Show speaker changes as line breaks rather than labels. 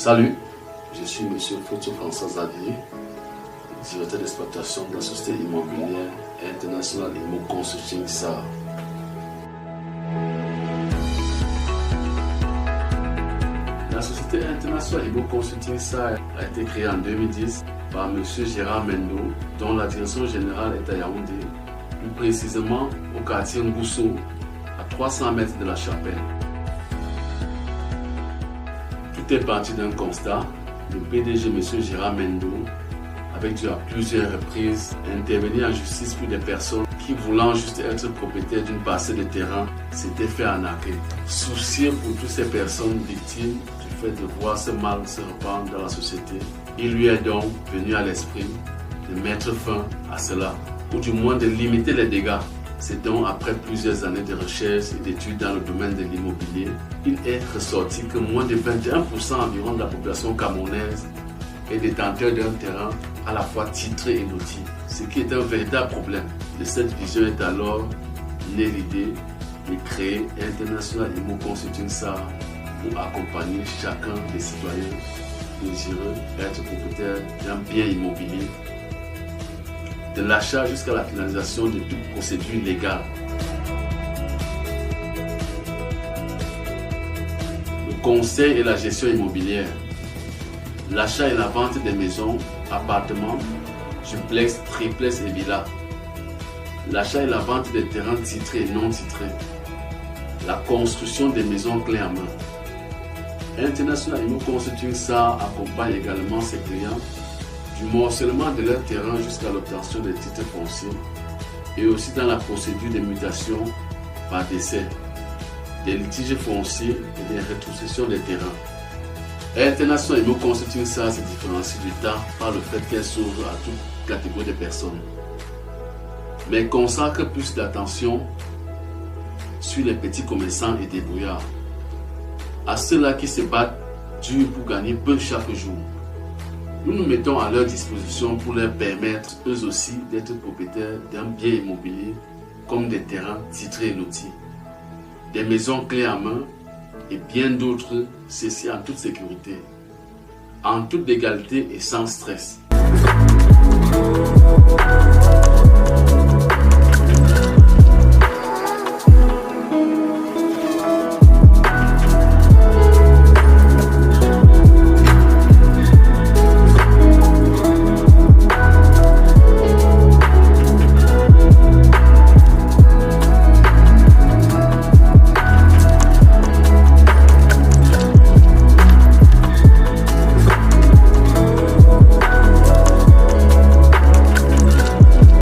Salut, je suis M. Foto François Xavier, directeur d'exploitation de la société immobilière internationale Immo Consulting SAR. La société internationale Immo Consulting SAR a été créée en 2010 par M. Gérard Mendo, dont la direction générale est à Yaoundé, plus précisément au quartier Ngousso, à 300 mètres de la Chapelle. Tout est parti d'un constat. Le PDG, M. Gérard Mendo, avait dû à plusieurs reprises intervenir en justice pour des personnes qui, voulant juste être propriétaires d'une parcelle de terrain, s'étaient fait arnaquer. Soucieux pour toutes ces personnes victimes du fait de voir ce mal se répandre dans la société, il lui est donc venu à l'esprit de mettre fin à cela, ou du moins de limiter les dégâts. C'est donc après plusieurs années de recherche et d'études dans le domaine de l'immobilier, il est ressorti que moins de 21% environ de la population camerounaise est détenteur d'un terrain à la fois titré et loti, ce qui est un véritable problème. De cette vision est alors née l'idée de créer International Immo Consulting SAR pour accompagner chacun des citoyens désireux d'être propriétaire d'un bien immobilier, de l'achat jusqu'à la finalisation de toute procédure légale. Le conseil et la gestion immobilière, l'achat et la vente des maisons, appartements, duplex, triplex et villas, l'achat et la vente des terrains titrés et non titrés, la construction des maisons clés en main. International Immo Consulting SAR accompagne également ses clients du morcellement de leur terrain jusqu'à l'obtention des titres fonciers et aussi dans la procédure de mutation par décès, des litiges fonciers et des rétrocessions des terrains. International Immo Consulting SAR se différencie du temps par le fait qu'elle s'ouvre à toute catégorie de personnes, mais consacre plus d'attention sur les petits commerçants et débrouillards, à ceux-là qui se battent dur pour gagner peu chaque jour. Nous nous mettons à leur disposition pour leur permettre eux aussi d'être propriétaires d'un bien immobilier comme des terrains titrés et lotis, des maisons clés en main et bien d'autres, ceci en toute sécurité, en toute légalité et sans stress.